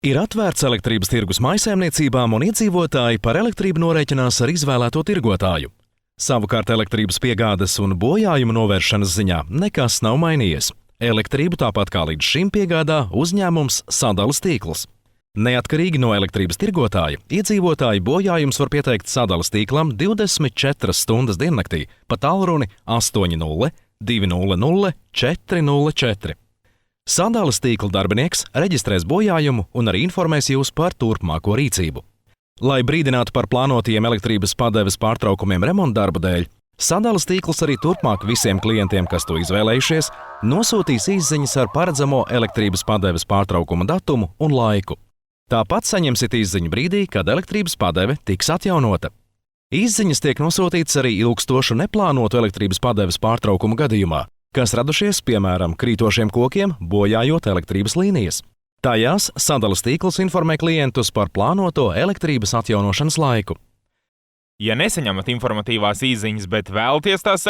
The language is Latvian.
Ir atvērts elektrības tirgus mājsaimniecībām un iedzīvotāji par elektrību norēķinās ar izvēlēto tirgotāju. Savukārt elektrības piegādes un bojājumu novēršanas ziņā nekas nav mainījies. Elektrību tāpat kā līdz šim piegādā uzņēmums Sadales tīkls. Neatkarīgi no elektrības tirgotāja, iedzīvotāji bojājums var pieteikt Sadales tīklam 24 stundas diennaktī pa tālruni 80 200 404. Sadales tīkla darbinieks reģistrēs bojājumu un arī informēs jūs par turpmāko rīcību. Lai brīdinātu par plānotajiem elektrības padeves pārtraukumiem remontdarbu dēļ, Sadales tīkls arī turpmāk visiem klientiem, kas to izvēlējušies, nosūtīs izziņas ar paredzamo elektrības padeves pārtraukuma datumu un laiku. Tāpat saņemsiet izziņu brīdī, kad elektrības padeve tiks atjaunota. Izziņas tiek nosūtītas arī ilgstošu neplānotu elektrības padeves pārtraukumu gadījumā, kas radušies, piemēram, krītošiem kokiem, bojājot elektrības līnijas. Tajās Sadales tīkls informē klientus par plānoto elektrības atjaunošanas laiku. Ja nesaņemat informatīvās izziņas, bet vēlaties tās